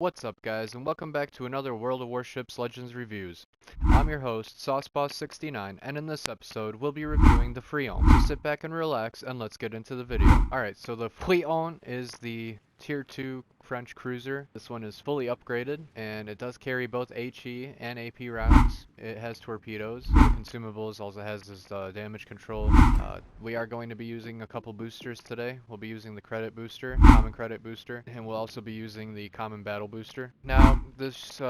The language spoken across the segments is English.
What's up guys, and welcome back to another World of Warships Legends Reviews. I'm your host, SauceBoss69, and in this episode, we'll be reviewing the Friant. So sit back and relax, and let's get into the video. Alright, so the Friant is the Tier 2 French cruiser. This one is fully upgraded, and it does carry both HE and AP rounds. It has torpedoes. The consumables also has this damage control. We are going to be using a couple boosters today. We'll be using the credit booster, common credit booster, and we'll also be using the common battle booster. Now, this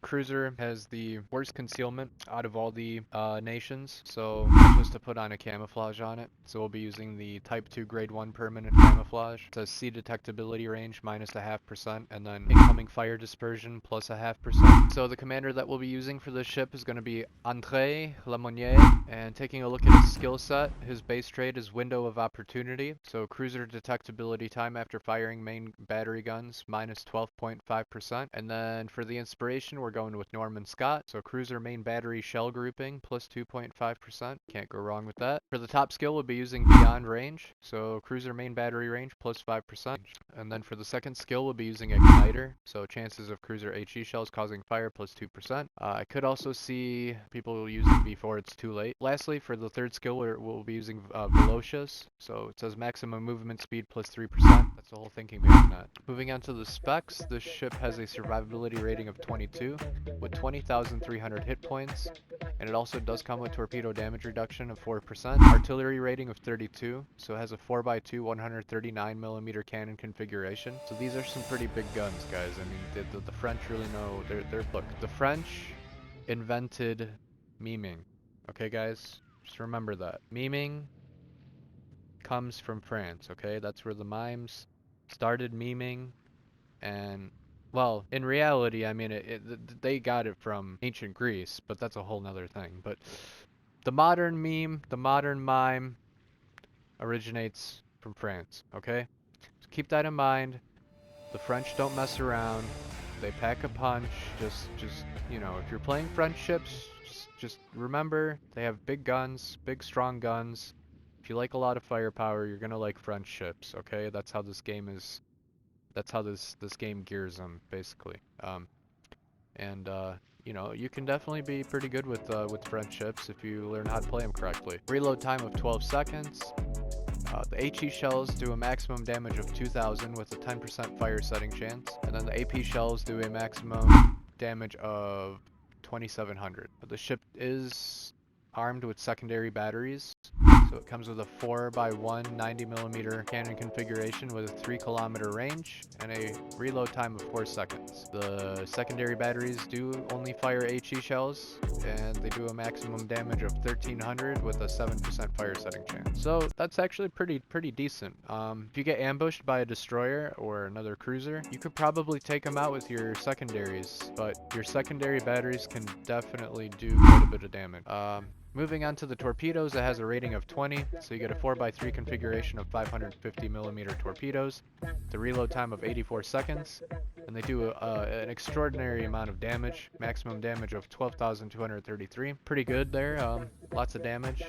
cruiser has the worst concealment out of all the nations, so I'm supposed to put on a camouflage on it. So we'll be using the Type 2 Grade 1 permanent camouflage. It says sea detectability range minus 0.5%, and then incoming fire dispersion plus 0.5%. So the commander that we'll be using for this ship is going to be André Lemonnier, and taking a look at his skill set, his base trait is window of opportunity. So cruiser detectability time after firing main battery guns minus 12.5%. And then for the inspiration, we're going with Norman Scott. So cruiser main battery shell grouping plus 2.5%. Can't go wrong with that. For the top skill, we'll be using beyond range. So cruiser main battery range plus 5%. And then for the second skill, we'll be using igniter. So chances of cruiser HE shells causing fire plus 2%. I could also see people using before it's too late. Lastly, for the third skill, we'll be using Velocious. So it says maximum movement speed plus 3%. That's the whole thinking behind that. Moving on to the specs, this ship has a survivability rating of 22 with 20,300 hit points. And it also does come with torpedo damage reduction of 4%, artillery rating of 32, so it has a 4x2 139mm cannon configuration. So these are some pretty big guns, guys. I mean, the French really know. Look, the French invented memeing. Okay, guys, just remember that memeing comes from France. Okay, that's where the mimes started memeing, and well, in reality, I mean, they got it from ancient Greece, but that's a whole nother thing. But the modern meme, the modern mime originates from France, okay? So keep that in mind. The French don't mess around. They pack a punch. Just you know, if you're playing French ships, just remember they have big guns, big strong guns. If you like a lot of firepower, you're gonna like French ships, okay? That's how this game is. That's how this game gears them, basically. You know, you can definitely be pretty good with French ships if you learn how to play them correctly. Reload time of 12 seconds. The HE shells do a maximum damage of 2,000 with a 10% fire setting chance, and then the AP shells do a maximum damage of 2,700. The ship is armed with secondary batteries. So it comes with a 4x1 90mm cannon configuration with a 3km range and a reload time of 4 seconds. The secondary batteries do only fire HE shells, and they do a maximum damage of 1300 with a 7% fire setting chance. So that's actually pretty decent. If you get ambushed by a destroyer or another cruiser, you could probably take them out with your secondaries, but your secondary batteries can definitely do quite a bit of damage. Moving on to the torpedoes, it has a rating of 20, so you get a 4x3 configuration of 550mm torpedoes, the reload time of 84 seconds, and they do an extraordinary amount of damage, maximum damage of 12,233. Pretty good there, lots of damage.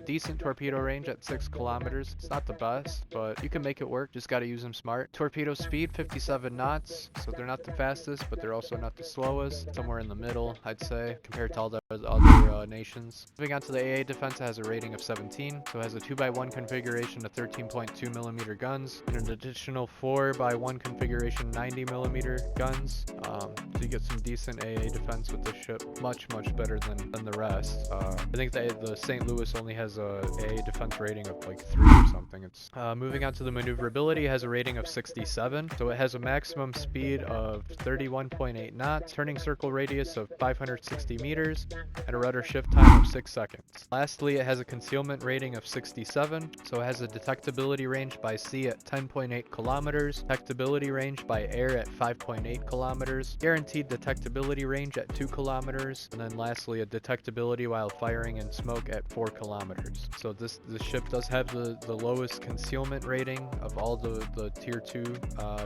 Decent torpedo range at 6 kilometers. It's not the best, but you can make it work, just gotta use them smart. Torpedo speed, 57 knots, so they're not the fastest, but they're also not the slowest. Somewhere in the middle, I'd say, compared to all the other nations. Moving on to the AA defense, it has a rating of 17, so it has a 2x1 configuration of 13.2mm guns, and an additional 4x1 configuration 90mm guns. So you get some decent AA defense with this ship, much better than the rest. I think the St. Louis only has a AA defense rating of like 3 or something. It's moving on to the maneuverability, it has a rating of 67, so it has a maximum speed of 31.8 knots, turning circle radius of 560 meters, and a rudder shift time of 6 seconds. Lastly, it has a concealment rating of 67, so it has a detectability range by sea at 10.8 kilometers, detectability range by air at 5.8 kilometers, guaranteed detectability range at 2 kilometers, and then lastly a detectability while firing in smoke at 4 kilometers. So this ship does have the lowest concealment rating of all the tier 2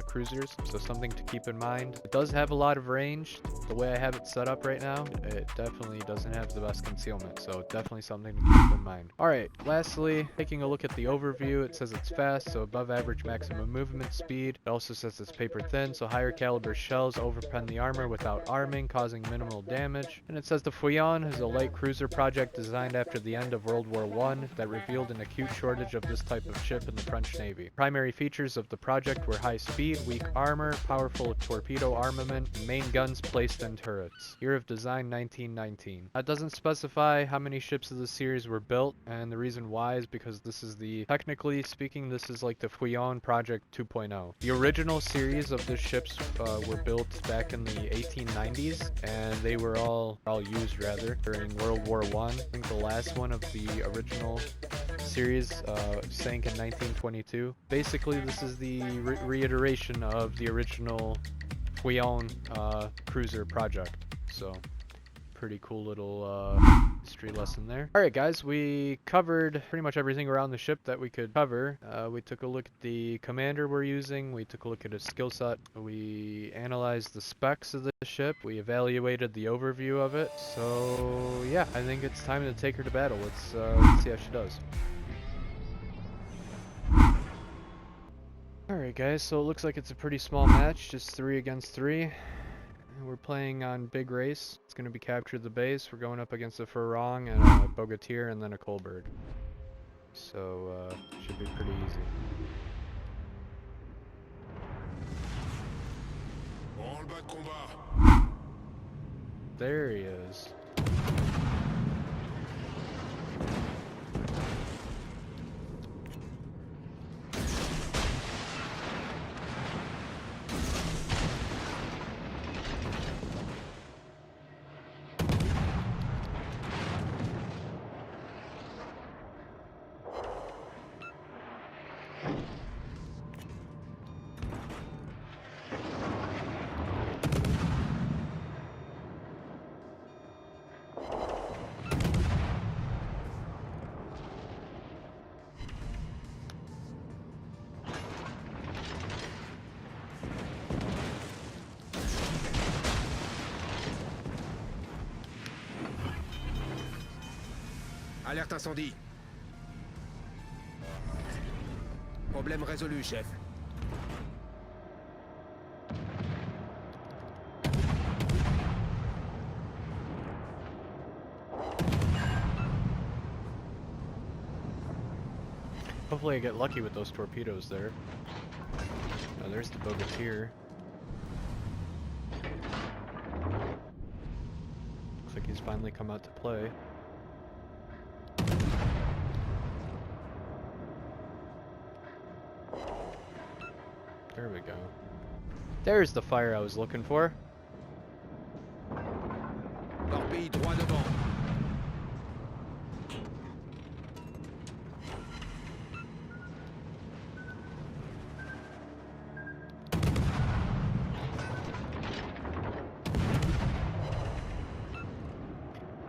cruisers, so something to keep in mind. It does have a lot of range. The way I have it set up right now, it definitely doesn't have the best concealment, so definitely something to keep in mind. Alright, lastly, taking a look at the overview, it says it's fast, so above average maximum movement speed. It also says it's paper thin, so high higher caliber shells overpen the armor without arming, causing minimal damage. And it says the Friant is a light cruiser project designed after the end of World War I that revealed an acute shortage of this type of ship in the French Navy. Primary features of the project were high speed, weak armor, powerful torpedo armament, and main guns placed in turrets. Year of design 1919. That doesn't specify how many ships of the series were built, and the reason why is because this is technically speaking, this is like the Friant Project 2.0. The original series of the ships were built back in the 1890s, and they were all used rather during World War I. I think the last one of the original series sank in 1922. Basically, this is the reiteration of the original Friant cruiser project. So, pretty cool little history lesson there. Alright guys, we covered pretty much everything around the ship that we could cover. We took a look at the commander we're using, we took a look at his skill set, we analyzed the specs of the ship, we evaluated the overview of it. So yeah, I think it's time to take her to battle. Let's see how she does. Alright guys, so it looks like it's a pretty small match, just 3 against 3. We're playing on big race. It's going to be capture the base. We're going up against a Farang and a Bogatir and then a Kolberg. So, should be pretty easy. There he is. Alerte incendie. Problème résolu, chef. Hopefully I get lucky with those torpedoes there. Oh, there's the Bogatir. Looks like he's finally come out to play. There we go. There's the fire I was looking for. Torpille droit devant.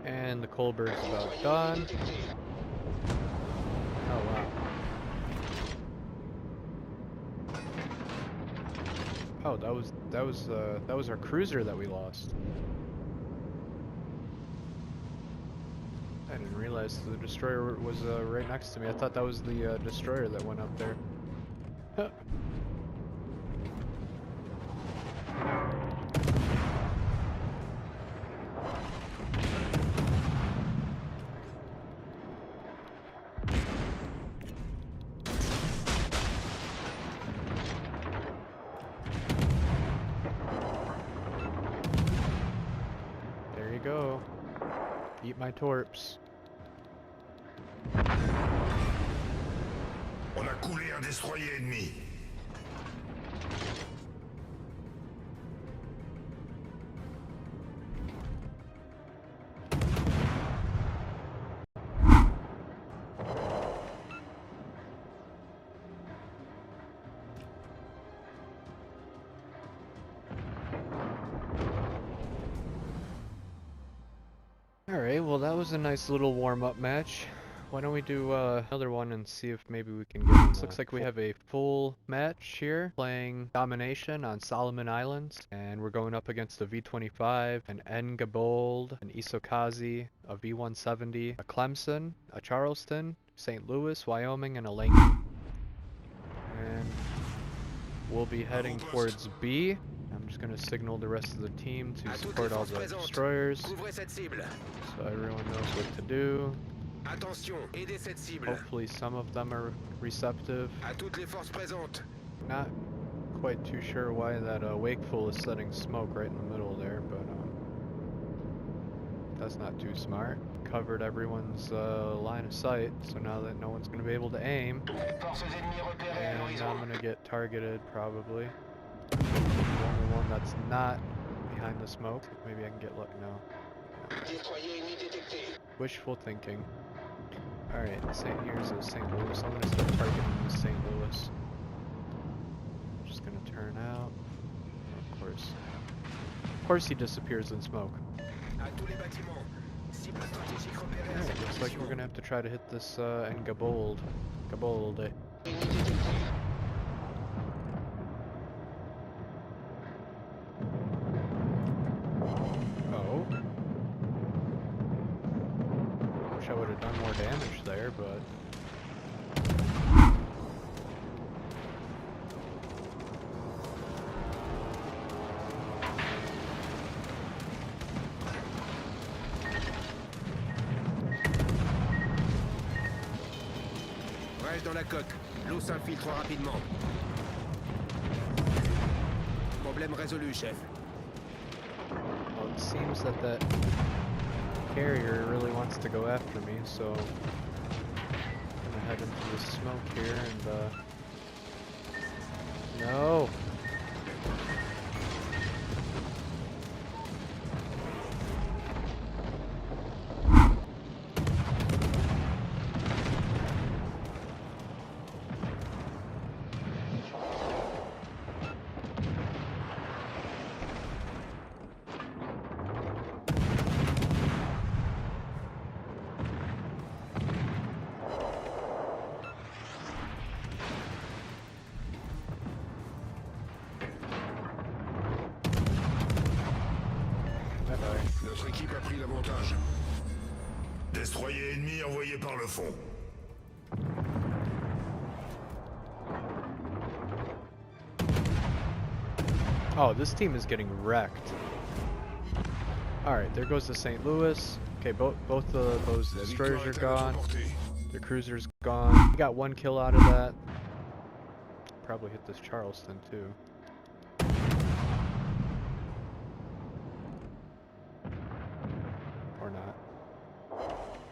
And the Kolberg's about done. Oh wow. Oh, that was our cruiser that we lost. I didn't realize the destroyer was right next to me. I thought that was the destroyer that went up there. Huh. There you go. Eat my torps. On a coulé un destroyer ennemi. Alright, well that was a nice little warm-up match. Why don't we do another one and see if maybe we can get this. Looks like we have a full match here, playing Domination on Solomon Islands. And we're going up against a V-25, an Engabold, an Isokazi, a V-170, a Clemson, a Charleston, St. Louis, Wyoming, and a Lincoln. And we'll be heading towards B. I'm just gonna signal the rest of the team to À toutes support les all forces the présentes, destroyers, couvrez cette cible. so everyone knows what to do. Attention, aidez cette cible. Hopefully some of them are receptive. À toutes les forces présentes. Not quite too sure why that Wakeful is setting smoke right in the middle there, but that's not too smart. Covered everyone's line of sight, so now that no one's going to be able to aim, Forces ennemies repérées à and l'horizon. I'm going to get targeted probably. The only one that's not behind the smoke. Maybe I can get luck now. Destroyer ennemi détecté. Wishful thinking. Alright, here's a St. Louis. I'm going to start targeting this St. Louis. Just going to turn out. Of course. Of course he disappears in smoke. À tous les bâtiments. Cible stratégique repérée à Alright, cette looks like we're position. going to have to try to hit this in Gabold. Gabold. Ennemi détecté. Oh. Wish I would have done more damage there, but... Brèche dans la coque. L'eau s'infiltre rapidement. Problème résolu, chef. Well, it seems that that carrier really wants to go after me, so... I'm gonna head into the smoke here and, No! Notre équipe a pris l'avantage. Destroyer ennemi envoyé par le fond. Oh, this team is getting wrecked. Alright, there goes the St. Louis. Okay, both of those La destroyers victoire are est à notre gone. portée. The cruiser's gone. We got one kill out of that. Probably hit this Charleston too. Or not.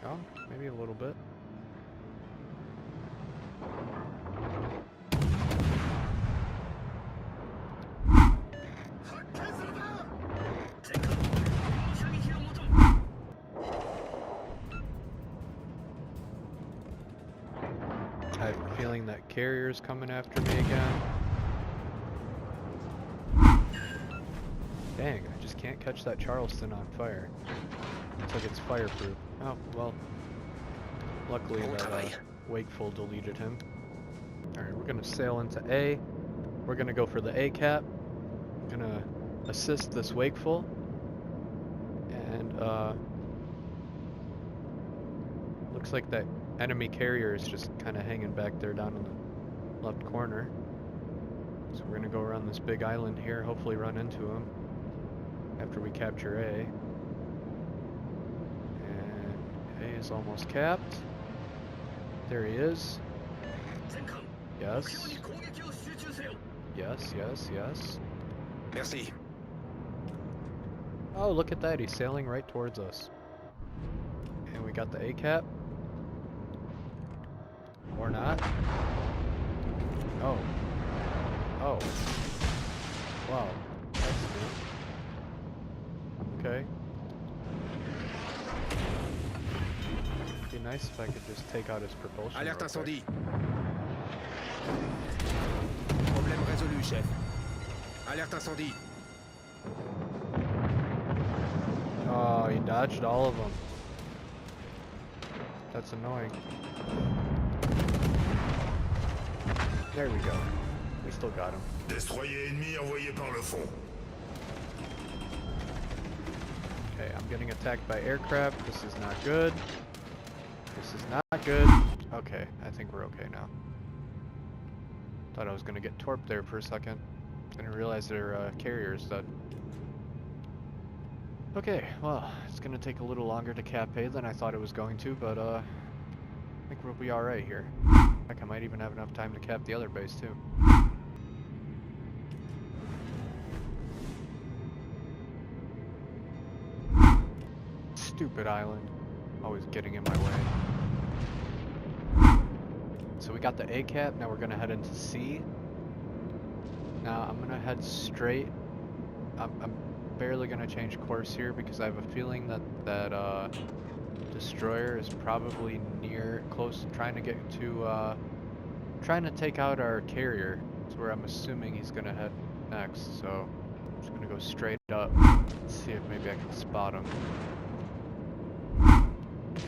Oh, maybe a little bit. I have a feeling that carrier's coming after me again. Dang, I just can't catch that Charleston on fire. Looks like it's fireproof. Oh, well. Luckily that Wakeful deleted him. Alright, we're gonna sail into A. We're gonna go for the A cap. I'm gonna assist this Wakeful. And, looks like that enemy carrier is just kind of hanging back there down in the left corner. So we're gonna go around this big island here, hopefully run into him after we capture A. And A is almost capped. There he is. Yes. Yes, yes, yes. Merci. Oh, look at that, he's sailing right towards us. And we got the A cap. Or not. Oh. Oh. Wow. That's good. Okay. It'd be nice if I could just take out his propulsion. Alerte real quick. incendie. Problème résolu, chef. Alerte incendie. Oh, he dodged all of them. That's annoying. There we go. We still got him. Destroyer ennemi envoyé par le fond. Okay, I'm getting attacked by aircraft. This is not good. This is not good. Okay, I think we're okay now. Thought I was gonna get torped there for a second. Didn't realize their carrier's dead. Okay, well, it's gonna take a little longer to cap A than I thought it was going to, but I think we'll be alright here. Heck, I might even have enough time to cap the other base too. Stupid island. Always getting in my way. So we got the A cap, now we're gonna head into C. Now I'm gonna head straight. I'm barely gonna change course here because I have a feeling that destroyer is probably close, trying to get to trying to take out our carrier. That's where I'm assuming he's gonna head next. So I'm just gonna go straight up, see if maybe I can spot him.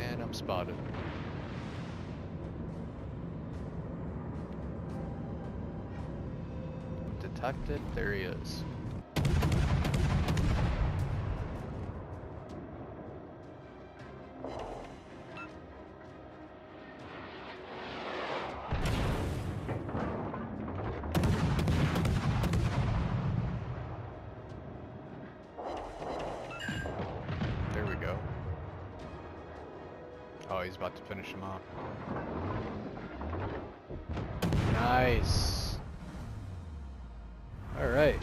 And I'm spotted. Detected. There he is. There we go. Oh, he's about to finish him off. Nice. Alright.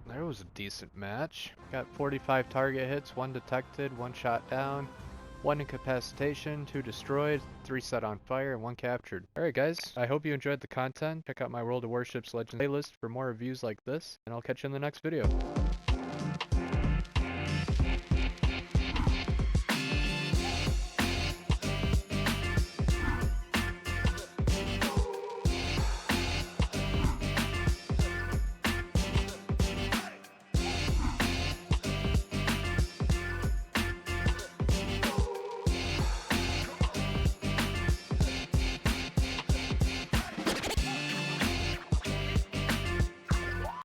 That was a decent match. Got 45 target hits, 1 detected, 1 shot down, 1 incapacitation, 2 destroyed, 3 set on fire, and 1 captured. Alright guys, I hope you enjoyed the content. Check out my World of Warships Legends playlist for more reviews like this, and I'll catch you in the next video.